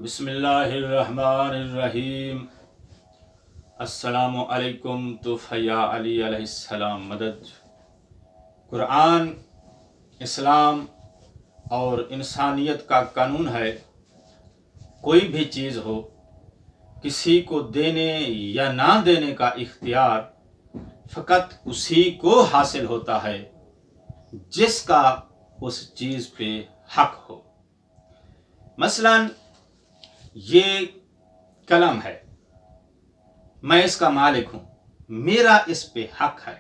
بسم اللہ الرحمن الرحیم۔ السلام علیکم توفیا علی علیہ السلام مدد۔ قرآن اسلام اور انسانیت کا قانون ہے، کوئی بھی چیز ہو کسی کو دینے یا نہ دینے کا اختیار فقط اسی کو حاصل ہوتا ہے جس کا اس چیز پہ حق ہو۔ مثلاً یہ قلم ہے، میں اس کا مالک ہوں، میرا اس پہ حق ہے،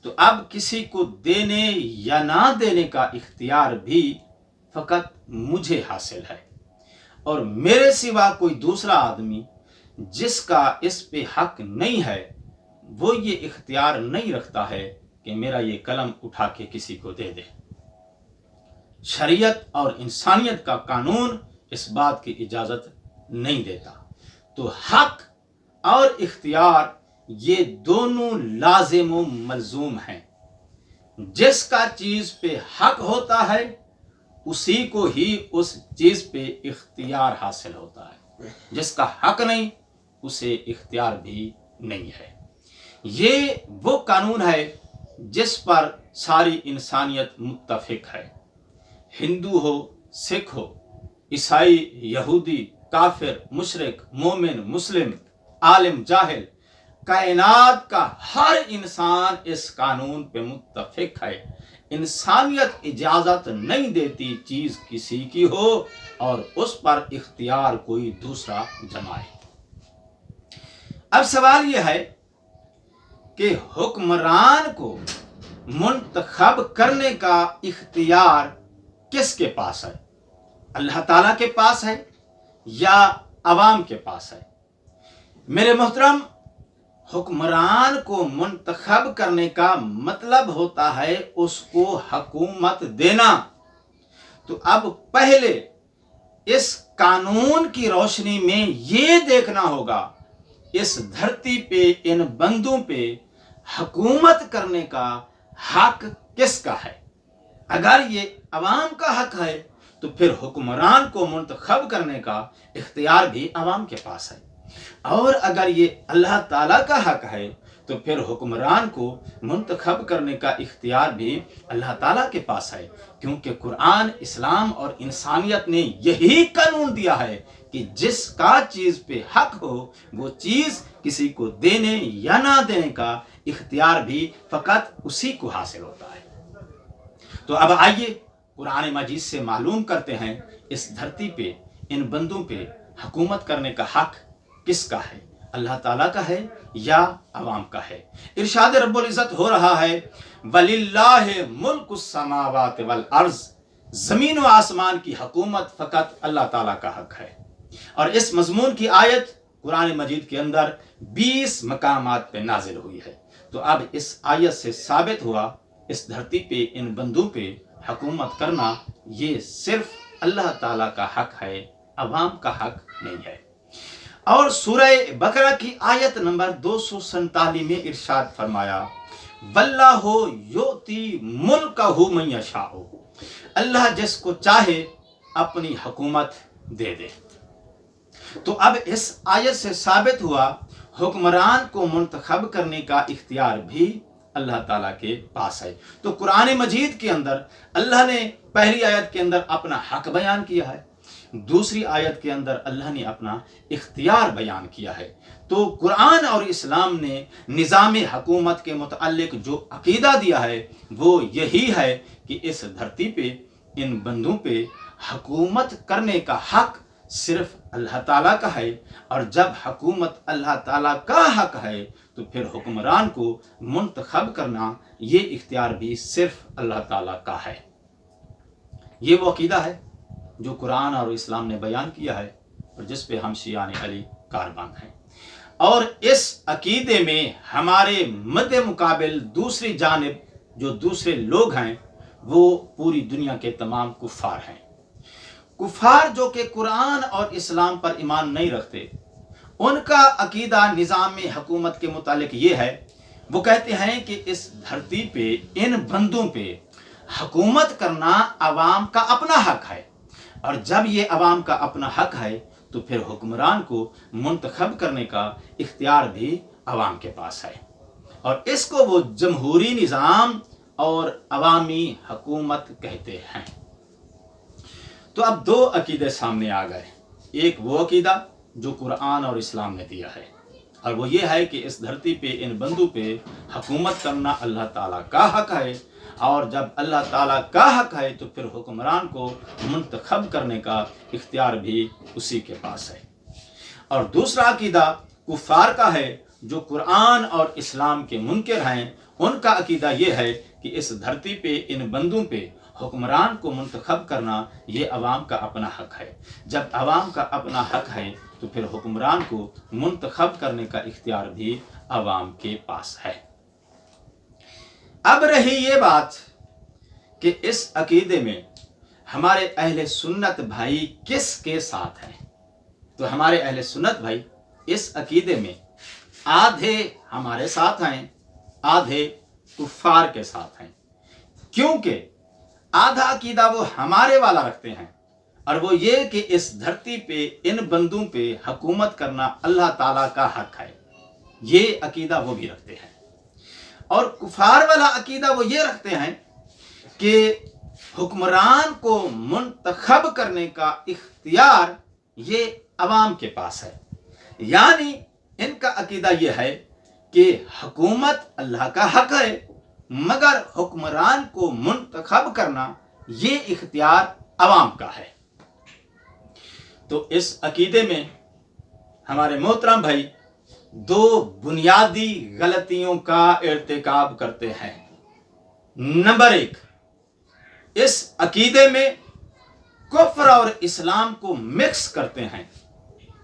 تو اب کسی کو دینے یا نہ دینے کا اختیار بھی فقط مجھے حاصل ہے، اور میرے سوا کوئی دوسرا آدمی جس کا اس پہ حق نہیں ہے وہ یہ اختیار نہیں رکھتا ہے کہ میرا یہ قلم اٹھا کے کسی کو دے دے۔ شریعت اور انسانیت کا قانون اس بات کی اجازت نہیں دیتا۔ تو حق اور اختیار یہ دونوں لازم و ملزوم ہیں۔ جس کا چیز پہ حق ہوتا ہے اسی کو ہی اس چیز پہ اختیار حاصل ہوتا ہے، جس کا حق نہیں اسے اختیار بھی نہیں ہے۔ یہ وہ قانون ہے جس پر ساری انسانیت متفق ہے۔ ہندو ہو، سکھ ہو، عیسائی، یہودی، کافر، مشرک، مومن، مسلم، عالم، جاہل، کائنات کا ہر انسان اس قانون پہ متفق ہے۔ انسانیت اجازت نہیں دیتی چیز کسی کی ہو اور اس پر اختیار کوئی دوسرا جمائے۔ اب سوال یہ ہے کہ حکمران کو منتخب کرنے کا اختیار کس کے پاس ہے؟ اللہ تعالیٰ کے پاس ہے یا عوام کے پاس ہے؟ میرے محترم، حکمران کو منتخب کرنے کا مطلب ہوتا ہے اس کو حکومت دینا۔ تو اب پہلے اس قانون کی روشنی میں یہ دیکھنا ہوگا اس دھرتی پہ ان بندوں پہ حکومت کرنے کا حق کس کا ہے۔ اگر یہ عوام کا حق ہے تو پھر حکمران کو منتخب کرنے کا اختیار بھی عوام کے پاس ہے، اور اگر یہ اللہ تعالیٰ کا حق ہے تو پھر حکمران کو منتخب کرنے کا اختیار بھی اللہ تعالیٰ کے پاس ہے، کیونکہ قرآن، اسلام اور انسانیت نے یہی قانون دیا ہے کہ جس کا چیز پہ حق ہو وہ چیز کسی کو دینے یا نہ دینے کا اختیار بھی فقط اسی کو حاصل ہوتا ہے۔ تو اب آئیے قرآن مجید سے معلوم کرتے ہیں اس دھرتی پہ ان بندوں پہ حکومت کرنے کا حق کس کا ہے، اللہ تعالیٰ کا ہے یا عوام کا ہے۔ ارشاد رب العزت ہو رہا ہے وَلِلَّهِ مُلْكُ السَّمَاوَاتِ وَالْأَرْضِ، زمین و آسمان کی حکومت فقط اللہ تعالیٰ کا حق ہے۔ اور اس مضمون کی آیت قرآن مجید کے اندر 20 مقامات پہ نازل ہوئی ہے۔ تو اب اس آیت سے ثابت ہوا اس دھرتی پہ ان بندوں پہ حکومت کرنا یہ صرف اللہ تعالیٰ کا حق ہے، عوام کا حق نہیں ہے۔ اور سورہ بقرہ کی آیت نمبر 247 میں ارشاد فرمایا وَاللَّهُ يُؤْتِي مُلْكَهُ مَن يَشَاءُ، اللہ جس کو چاہے اپنی حکومت دے دے۔ تو اب اس آیت سے ثابت ہوا حکمران کو منتخب کرنے کا اختیار بھی اللہ تعالیٰ کے پاس ہے۔ تو قرآن مجید کے اندر اللہ نے پہلی آیت کے اندر اپنا حق بیان کیا ہے، دوسری آیت کے اندر اللہ نے اپنا اختیار بیان کیا ہے۔ تو قرآن اور اسلام نے نظام حکومت کے متعلق جو عقیدہ دیا ہے وہ یہی ہے کہ اس دھرتی پہ ان بندوں پہ حکومت کرنے کا حق صرف اللہ تعالیٰ کا ہے، اور جب حکومت اللہ تعالیٰ کا حق ہے تو پھر حکمران کو منتخب کرنا یہ اختیار بھی صرف اللہ تعالیٰ کا ہے۔ یہ وہ عقیدہ ہے جو قرآن اور اسلام نے بیان کیا ہے اور جس پہ ہم شیعان علی کاربان ہیں۔ اور اس عقیدے میں ہمارے مد مقابل دوسری جانب جو دوسرے لوگ ہیں وہ پوری دنیا کے تمام کفار ہیں۔ کفار جو کہ قرآن اور اسلام پر ایمان نہیں رکھتے، ان کا عقیدہ نظام حکومت کے متعلق یہ ہے، وہ کہتے ہیں کہ اس دھرتی پہ ان بندوں پہ حکومت کرنا عوام کا اپنا حق ہے۔ اور جب یہ عوام کا اپنا حق ہے تو پھر حکمران کو منتخب کرنے کا اختیار بھی عوام کے پاس ہے، اور اس کو وہ جمہوری نظام اور عوامی حکومت کہتے ہیں۔ تو اب دو عقیدے سامنے آ گئے، ایک وہ عقیدہ جو قرآن اور اسلام نے دیا ہے، اور وہ یہ ہے کہ اس دھرتی پہ ان بندوں پہ حکومت کرنا اللہ تعالیٰ کا حق ہے، اور جب اللہ تعالیٰ کا حق ہے تو پھر حکمران کو منتخب کرنے کا اختیار بھی اسی کے پاس ہے۔ اور دوسرا عقیدہ کفار کا ہے جو قرآن اور اسلام کے منکر ہیں، ان کا عقیدہ یہ ہے کہ اس دھرتی پہ ان بندوں پہ حکمران کو منتخب کرنا یہ عوام کا اپنا حق ہے۔ جب عوام کا اپنا حق ہے تو پھر حکمران کو منتخب کرنے کا اختیار بھی عوام کے پاس ہے۔ اب رہی یہ بات کہ اس عقیدے میں ہمارے اہل سنت بھائی کس کے ساتھ ہیں، تو ہمارے اہل سنت بھائی اس عقیدے میں آدھے ہمارے ساتھ ہیں، آدھے کفار کے ساتھ ہیں، کیونکہ آدھا عقیدہ وہ ہمارے والا رکھتے ہیں، اور وہ یہ کہ اس دھرتی پہ ان بندوں پہ حکومت کرنا اللہ تعالیٰ کا حق ہے، یہ عقیدہ وہ بھی رکھتے ہیں۔ اور کفار والا عقیدہ وہ یہ رکھتے ہیں کہ حکمران کو منتخب کرنے کا اختیار یہ عوام کے پاس ہے، یعنی ان کا عقیدہ یہ ہے کہ حکومت اللہ کا حق ہے، مگر حکمران کو منتخب کرنا یہ اختیار عوام کا ہے۔ تو اس عقیدے میں ہمارے محترم بھائی دو بنیادی غلطیوں کا ارتکاب کرتے ہیں۔ نمبر ایک، اس عقیدے میں کفر اور اسلام کو مکس کرتے ہیں،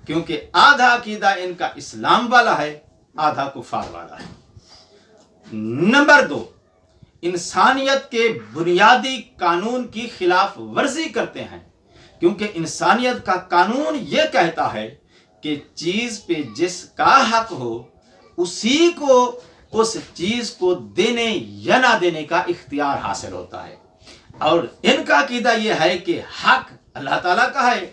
کیونکہ آدھا عقیدہ ان کا اسلام والا ہے، آدھا کفار والا ہے۔ نمبر دو، انسانیت کے بنیادی قانون کی خلاف ورزی کرتے ہیں، کیونکہ انسانیت کا قانون یہ کہتا ہے کہ چیز پہ جس کا حق ہو اسی کو اس چیز کو دینے یا نہ دینے کا اختیار حاصل ہوتا ہے، اور ان کا عقیدہ یہ ہے کہ حق اللہ تعالیٰ کا ہے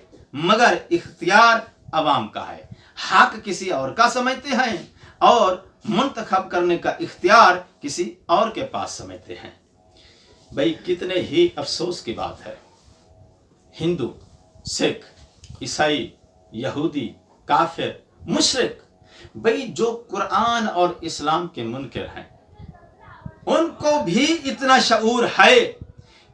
مگر اختیار عوام کا ہے، حق کسی اور کا سمجھتے ہیں اور منتخب کرنے کا اختیار کسی اور کے پاس سمجھتے ہیں۔ بھئی کتنے ہی افسوس کی بات ہے، ہندو، سکھ، عیسائی، یہودی، کافر، مشرک، بھئی جو قرآن اور اسلام کے منکر ہیں، ان کو بھی اتنا شعور ہے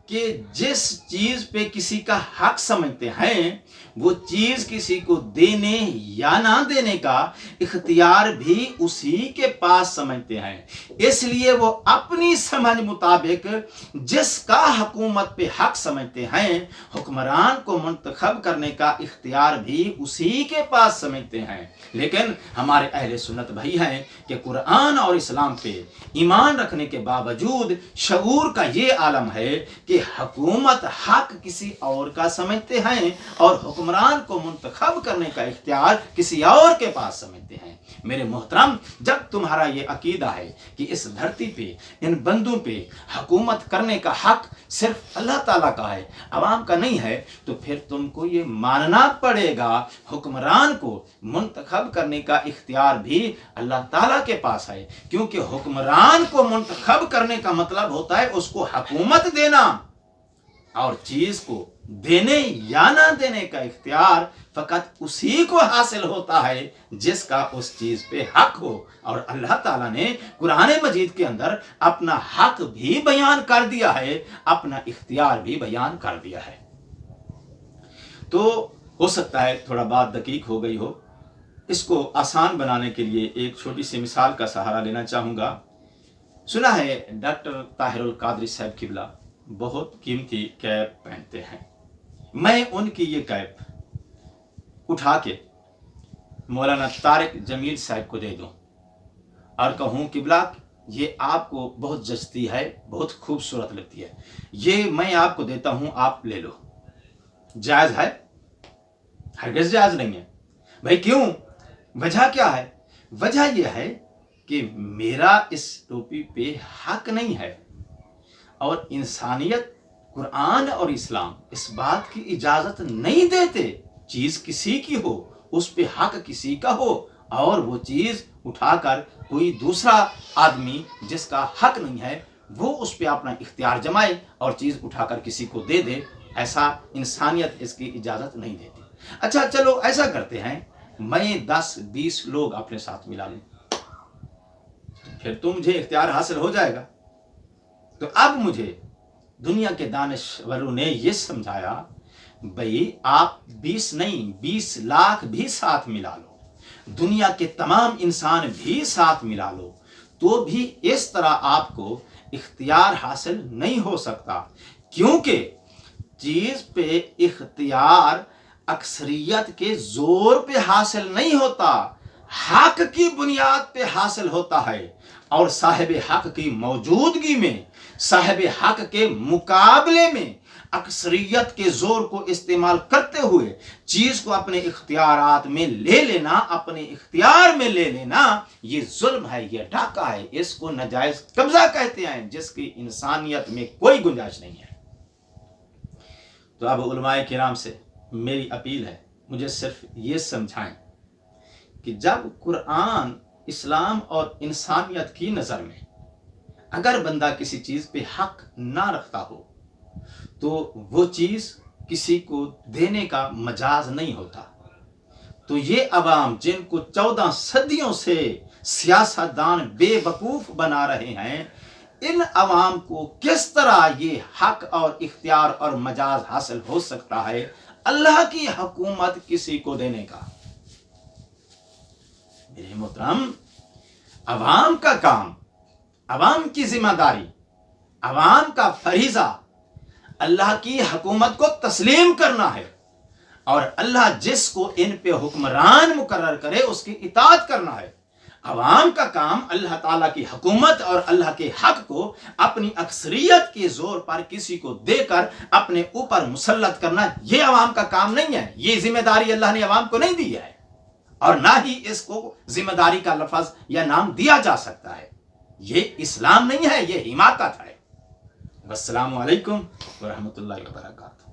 کہ جس چیز پہ کسی کا حق سمجھتے ہیں وہ چیز کسی کو دینے یا نہ دینے کا اختیار بھی اسی کے پاس سمجھتے ہیں، اس لیے وہ اپنی سمجھ مطابق جس کا حکومت پہ حق سمجھتے ہیں حکمران کو منتخب کرنے کا اختیار بھی اسی کے پاس سمجھتے ہیں۔ لیکن ہمارے اہل سنت بھائی ہیں کہ قرآن اور اسلام پہ ایمان رکھنے کے باوجود شعور کا یہ عالم ہے کہ حکومت حق کسی اور کا سمجھتے ہیں اور حکمران کو منتخب کرنے کا اختیار کسی اور کے پاس سمجھتے ہیں۔ میرے محترم، جب تمہارا یہ عقیدہ ہے کہ اس دھرتی پہ ان بندوں پہ حکومت کرنے کا حق صرف اللہ تعالیٰ کا ہے، عوام کا نہیں ہے، تو پھر تم کو یہ ماننا پڑے گا حکمران کو منتخب کرنے کا اختیار بھی اللہ تعالیٰ کے پاس ہے، کیونکہ حکمران کو منتخب کرنے کا مطلب ہوتا ہے اس کو حکومت دینا، اور چیز کو دینے یا نہ دینے کا اختیار فقط اسی کو حاصل ہوتا ہے جس کا اس چیز پہ حق ہو، اور اللہ تعالیٰ نے قرآن مجید کے اندر اپنا حق بھی بیان کر دیا ہے، اپنا اختیار بھی بیان کر دیا ہے۔ تو ہو سکتا ہے تھوڑا بات دقیق ہو گئی ہو، اس کو آسان بنانے کے لیے ایک چھوٹی سی مثال کا سہارا لینا چاہوں گا۔ سنا ہے ڈاکٹر طاہر القادری صاحب قبلہ بہت قیمتی کیپ پہنتے ہیں، میں ان کی یہ کیپ اٹھا کے مولانا طارق جمیل صاحب کو دے دوں اور کہوں قبلہ یہ آپ کو بہت جچتی ہے، بہت خوبصورت لگتی ہے، یہ میں آپ کو دیتا ہوں، آپ لے لو، جائز ہے؟ ہرگز جائز نہیں ہے۔ بھائی کیوں؟ وجہ کیا ہے؟ وجہ یہ ہے کہ میرا اس ٹوپی پہ حق نہیں ہے، اور انسانیت قرآن اور اسلام اس بات کی اجازت نہیں دیتے چیز کسی کی ہو، اس پہ حق کسی کا ہو، اور وہ چیز اٹھا کر کوئی دوسرا آدمی جس کا حق نہیں ہے وہ اس پہ اپنا اختیار جمائے اور چیز اٹھا کر کسی کو دے دے، ایسا انسانیت اس کی اجازت نہیں دیتی۔ اچھا چلو ایسا کرتے ہیں، میں 10-20 لوگ اپنے ساتھ ملا لوں، پھر تو مجھے اختیار حاصل ہو جائے گا۔ تو اب مجھے دنیا کے دانشوروں نے یہ سمجھایا، بھئی آپ 20 نہیں 20 لاکھ بھی ساتھ ملا لو، دنیا کے تمام انسان بھی ساتھ ملا لو، تو بھی اس طرح آپ کو اختیار حاصل نہیں ہو سکتا، کیونکہ چیز پہ اختیار اکثریت کے زور پہ حاصل نہیں ہوتا، حق کی بنیاد پہ حاصل ہوتا ہے، اور صاحب حق کی موجودگی میں، صاحب حق کے مقابلے میں اکثریت کے زور کو استعمال کرتے ہوئے چیز کو اپنے اختیارات میں لے لینا، اپنے اختیار میں لے لینا، یہ ظلم ہے، یہ ڈاکہ ہے، اس کو ناجائز قبضہ کہتے ہیں، جس کی انسانیت میں کوئی گنجائش نہیں ہے۔ تو اب علماء کرام سے میری اپیل ہے، مجھے صرف یہ سمجھائیں کہ جب قرآن، اسلام اور انسانیت کی نظر میں اگر بندہ کسی چیز پہ حق نہ رکھتا ہو تو وہ چیز کسی کو دینے کا مجاز نہیں ہوتا۔ تو یہ عوام جن کو 14 صدیوں سے سیاستدان بے وقوف بنا رہے ہیں، ان عوام کو کس طرح یہ حق اور اختیار اور مجاز حاصل ہو سکتا ہے اللہ کی حکومت کسی کو دینے کا؟ میرے محترم، عوام کا کام، عوام کی ذمہ داری، عوام کا فریضہ اللہ کی حکومت کو تسلیم کرنا ہے، اور اللہ جس کو ان پہ حکمران مقرر کرے اس کی اطاعت کرنا ہے۔ عوام کا کام اللہ تعالیٰ کی حکومت اور اللہ کے حق کو اپنی اکثریت کے زور پر کسی کو دے کر اپنے اوپر مسلط کرنا، یہ عوام کا کام نہیں ہے، یہ ذمہ داری اللہ نے عوام کو نہیں دی ہے، اور نہ ہی اس کو ذمہ داری کا لفظ یا نام دیا جا سکتا ہے۔ یہ اسلام نہیں ہے، یہ حماقت ہے۔ والسلام علیکم ورحمۃ اللہ وبرکاتہ۔